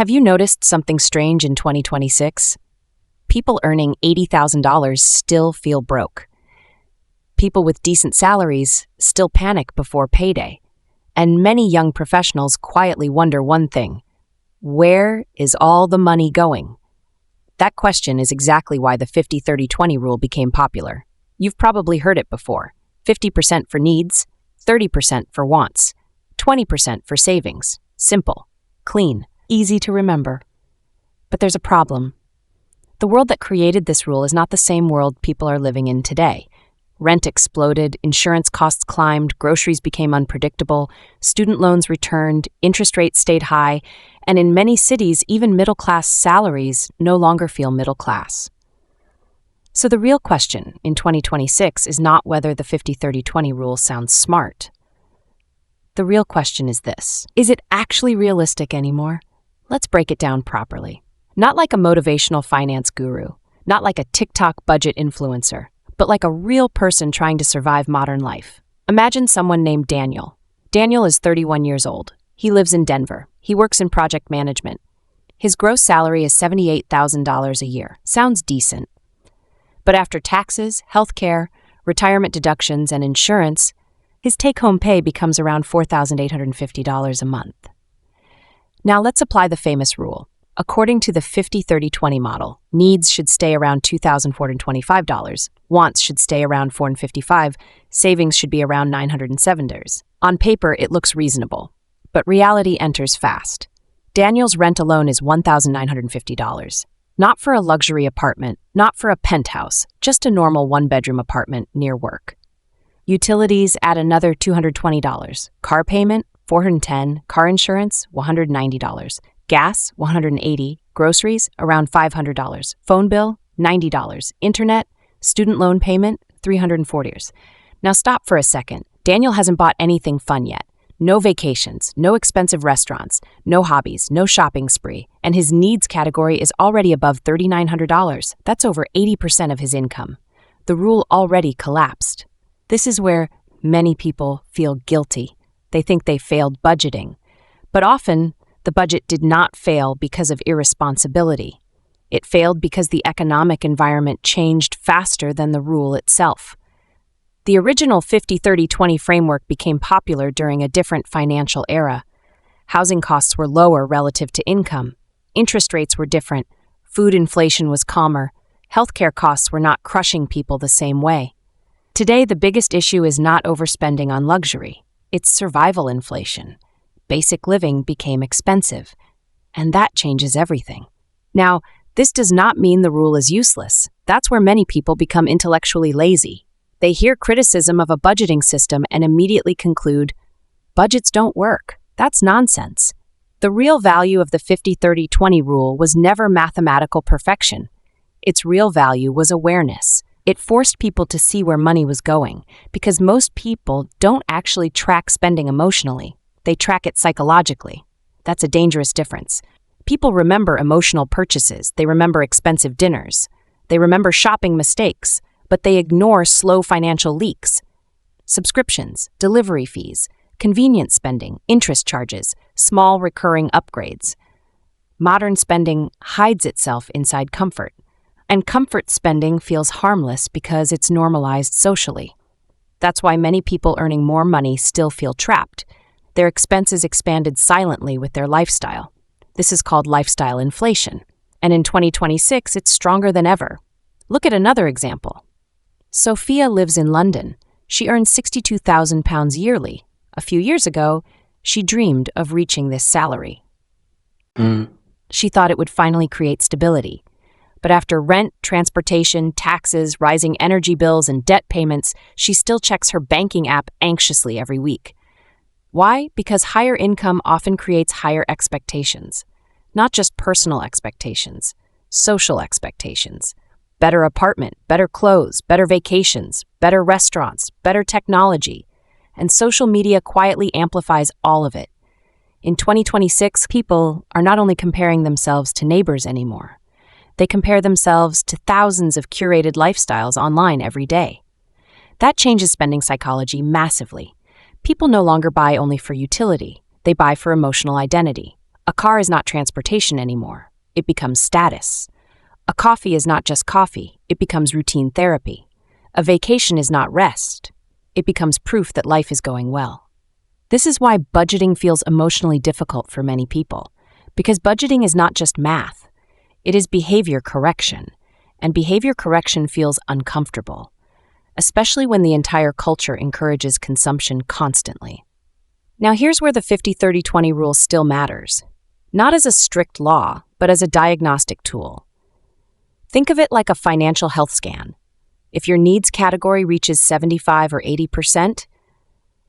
Have you noticed something strange in 2026? People earning $80,000 still feel broke. People with decent salaries still panic before payday. And many young professionals quietly wonder one thing: where is all the money going? That question is exactly why the 50-30-20 rule became popular. You've probably heard it before. 50% for needs, 30% for wants, 20% for savings. Simple, clean, easy to remember. But there's a problem. The world that created this rule is not the same world people are living in today. Rent exploded, insurance costs climbed, groceries became unpredictable, student loans returned, interest rates stayed high, and in many cities, even middle-class salaries no longer feel middle class. So the real question in 2026 is not whether the 50-30-20 rule sounds smart. The real question is this: is it actually realistic anymore? Let's break it down properly. Not like a motivational finance guru, not like a TikTok budget influencer, but like a real person trying to survive modern life. Imagine someone named Daniel. Daniel is 31 years old. He lives in Denver. He works in project management. His gross salary is $78,000 a year. Sounds decent. But after taxes, healthcare, retirement deductions, and insurance, his take-home pay becomes around $4,850 a month. Now let's apply the famous rule. According to the 50-30-20 model, needs should stay around $2,425, wants should stay around $455, savings should be around $907. On paper, it looks reasonable, but reality enters fast. Daniel's rent alone is $1,950. Not for a luxury apartment, not for a penthouse, just a normal one-bedroom apartment near work. Utilities add another $220. Car payment, $410. Car insurance, $190. Gas, $180. Groceries, around $500. Phone bill, $90. Internet, student loan payment, $340. Now stop for a second. Daniel hasn't bought anything fun yet. No vacations, no expensive restaurants, no hobbies, no shopping spree, and his needs category is already above $3,900. That's over 80% of his income. The rule already collapsed. This is where many people feel guilty. They think they failed budgeting. But often, the budget did not fail because of irresponsibility. It failed because the economic environment changed faster than the rule itself. The original 50-30-20 framework became popular during a different financial era. Housing costs were lower relative to income. Interest rates were different. Food inflation was calmer. Healthcare costs were not crushing people the same way. Today, the biggest issue is not overspending on luxury. It's survival inflation. Basic living became expensive, and that changes everything. Now, this does not mean the rule is useless. That's where many people become intellectually lazy. They hear criticism of a budgeting system and immediately conclude, budgets don't work. That's nonsense. The real value of the 50-30-20 rule was never mathematical perfection. Its real value was awareness. It forced people to see where money was going, because most people don't actually track spending emotionally. They track it psychologically. That's a dangerous difference. People remember emotional purchases. They remember expensive dinners. They remember shopping mistakes, but they ignore slow financial leaks. Subscriptions, delivery fees, convenience spending, interest charges, small recurring upgrades. Modern spending hides itself inside comfort, and comfort spending feels harmless because it's normalized socially. That's why many people earning more money still feel trapped. Their expenses expanded silently with their lifestyle. This is called lifestyle inflation, and in 2026, it's stronger than ever. Look at another example. Sophia lives in London. She earns £62,000 yearly. A few years ago, she dreamed of reaching this salary. She thought it would finally create stability. But after rent, transportation, taxes, rising energy bills, and debt payments, she still checks her banking app anxiously every week. Why? Because higher income often creates higher expectations. Not just personal expectations, social expectations. Better apartment, better clothes, better vacations, better restaurants, better technology. And social media quietly amplifies all of it. In 2026, people are not only comparing themselves to neighbors anymore. They compare themselves to thousands of curated lifestyles online every day. That changes spending psychology massively. People no longer buy only for utility. They buy for emotional identity. A car is not transportation anymore. It becomes status. A coffee is not just coffee. It becomes routine therapy. A vacation is not rest. It becomes proof that life is going well. This is why budgeting feels emotionally difficult for many people, because budgeting is not just math. It is behavior correction, and behavior correction feels uncomfortable, especially when the entire culture encourages consumption constantly. Now here's where the 50-30-20 rule still matters, not as a strict law, but as a diagnostic tool. Think of it like a financial health scan. If your needs category reaches 75 or 80%,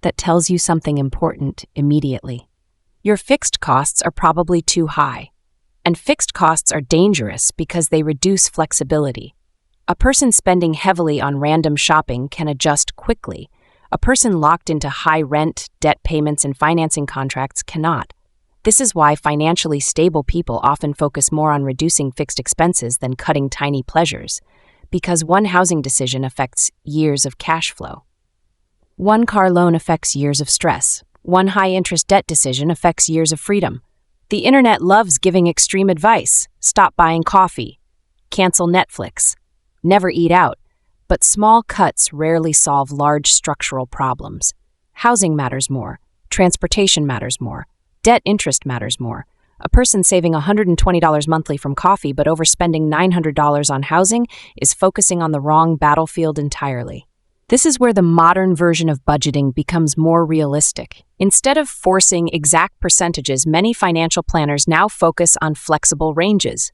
that tells you something important immediately. Your fixed costs are probably too high, and fixed costs are dangerous because they reduce flexibility. A person spending heavily on random shopping can adjust quickly. A person locked into high rent, debt payments, and financing contracts cannot. This is why financially stable people often focus more on reducing fixed expenses than cutting tiny pleasures, because one housing decision affects years of cash flow. One car loan affects years of stress. One high-interest debt decision affects years of freedom. The internet loves giving extreme advice. Stop buying coffee. Cancel Netflix. Never eat out. But small cuts rarely solve large structural problems. Housing matters more. Transportation matters more. Debt interest matters more. A person saving $120 monthly from coffee but overspending $900 on housing is focusing on the wrong battlefield entirely. This is where the modern version of budgeting becomes more realistic. Instead of forcing exact percentages, many financial planners now focus on flexible ranges.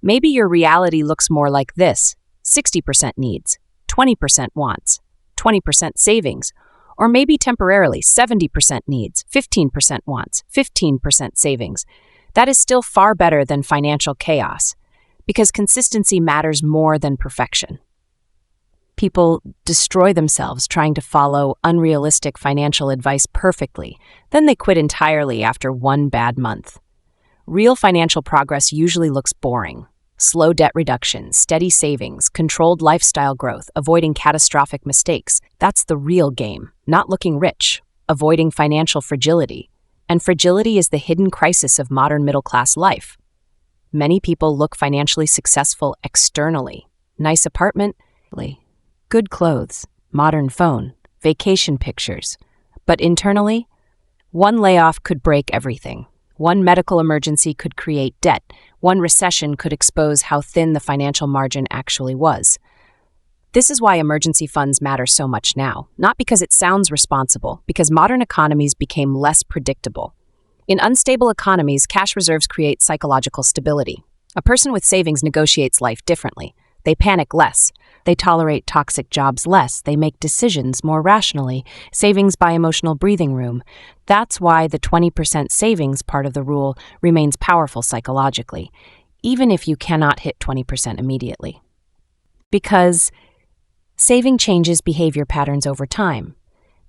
Maybe your reality looks more like this: 60% needs, 20% wants, 20% savings, or maybe temporarily 70% needs, 15% wants, 15% savings. That is still far better than financial chaos, because consistency matters more than perfection. People destroy themselves trying to follow unrealistic financial advice perfectly, then they quit entirely after one bad month. Real financial progress usually looks boring. Slow debt reduction, steady savings, controlled lifestyle growth, avoiding catastrophic mistakes. That's the real game, not looking rich, avoiding financial fragility. And fragility is the hidden crisis of modern middle-class life. Many people look financially successful externally. Nice apartment, good clothes, modern phone, vacation pictures. But internally, one layoff could break everything. One medical emergency could create debt. One recession could expose how thin the financial margin actually was. This is why emergency funds matter so much now, not because it sounds responsible, because modern economies became less predictable. In unstable economies, cash reserves create psychological stability. A person with savings negotiates life differently. They panic less. They tolerate toxic jobs less. They make decisions more rationally. Savings buy emotional breathing room. That's why the 20% savings part of the rule remains powerful psychologically, even if you cannot hit 20% immediately. Because saving changes behavior patterns over time.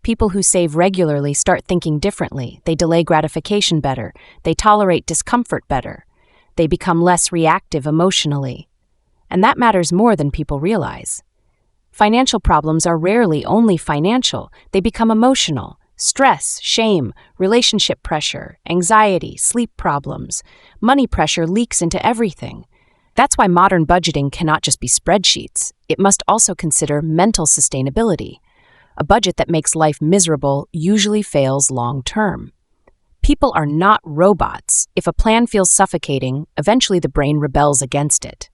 People who save regularly start thinking differently. They delay gratification better. They tolerate discomfort better. They become less reactive emotionally. And that matters more than people realize. Financial problems are rarely only financial. They become emotional. Stress, shame, relationship pressure, anxiety, sleep problems, money pressure leaks into everything. That's why modern budgeting cannot just be spreadsheets. It must also consider mental sustainability. A budget that makes life miserable usually fails long term. People are not robots. If a plan feels suffocating, eventually the brain rebels against it.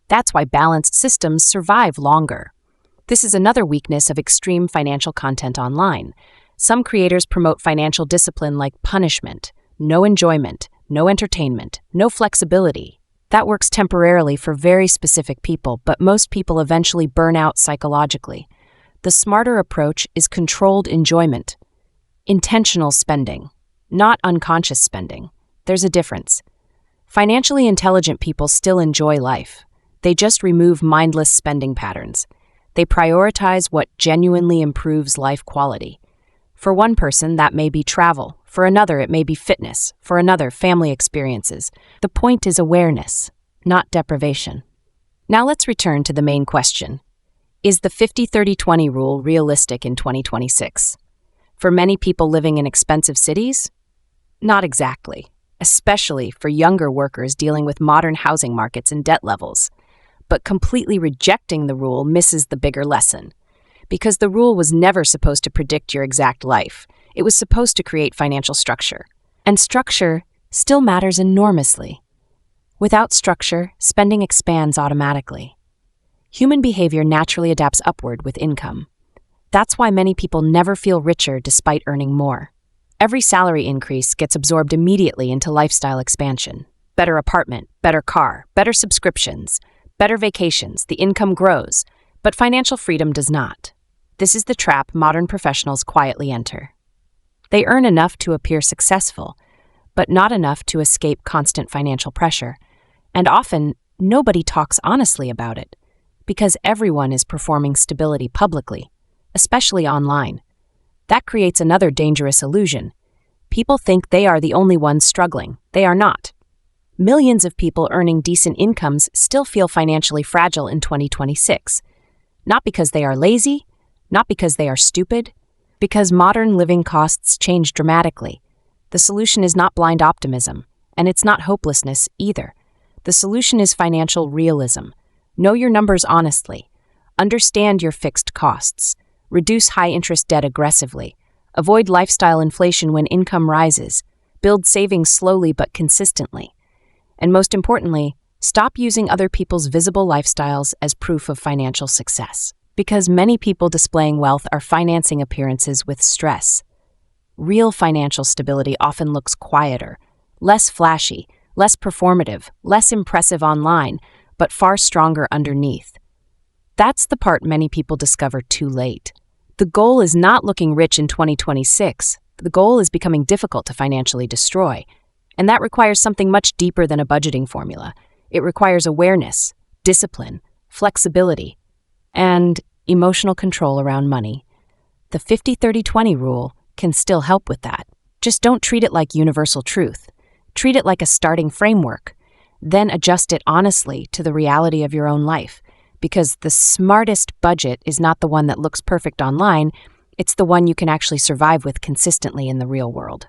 That's why balanced systems survive longer. This is another weakness of extreme financial content online. Some creators promote financial discipline like punishment, no enjoyment, no entertainment, no flexibility. That works temporarily for very specific people, but most people eventually burn out psychologically. The smarter approach is controlled enjoyment, intentional spending, not unconscious spending. There's a difference. Financially intelligent people still enjoy life. They just remove mindless spending patterns. They prioritize what genuinely improves life quality. For one person, that may be travel. For another, it may be fitness. For another, family experiences. The point is awareness, not deprivation. Now let's return to the main question. Is the 50-30-20 rule realistic in 2026? For many people living in expensive cities? Not exactly, especially for younger workers dealing with modern housing markets and debt levels. But completely rejecting the rule misses the bigger lesson. Because the rule was never supposed to predict your exact life. It was supposed to create financial structure. And structure still matters enormously. Without structure, spending expands automatically. Human behavior naturally adapts upward with income. That's why many people never feel richer despite earning more. Every salary increase gets absorbed immediately into lifestyle expansion. Better apartment, better car, better subscriptions, better vacations. The income grows, but financial freedom does not. This is the trap modern professionals quietly enter. They earn enough to appear successful, but not enough to escape constant financial pressure. And often, nobody talks honestly about it, because everyone is performing stability publicly, especially online. That creates another dangerous illusion. People think they are the only ones struggling. They are not. Millions of people earning decent incomes still feel financially fragile in 2026. Not because they are lazy, not because they are stupid, because modern living costs change dramatically. The solution is not blind optimism, and it's not hopelessness either. The solution is financial realism. Know your numbers honestly. Understand your fixed costs. Reduce high-interest debt aggressively. Avoid lifestyle inflation when income rises. Build savings slowly but consistently. And most importantly, stop using other people's visible lifestyles as proof of financial success. Because many people displaying wealth are financing appearances with stress. Real financial stability often looks quieter, less flashy, less performative, less impressive online, but far stronger underneath. That's the part many people discover too late. The goal is not looking rich in 2026. The goal is becoming difficult to financially destroy. And that requires something much deeper than a budgeting formula. It requires awareness, discipline, flexibility, and emotional control around money. The 50-30-20 rule can still help with that. Just don't treat it like universal truth. Treat it like a starting framework. Then adjust it honestly to the reality of your own life. Because the smartest budget is not the one that looks perfect online, it's the one you can actually survive with consistently in the real world.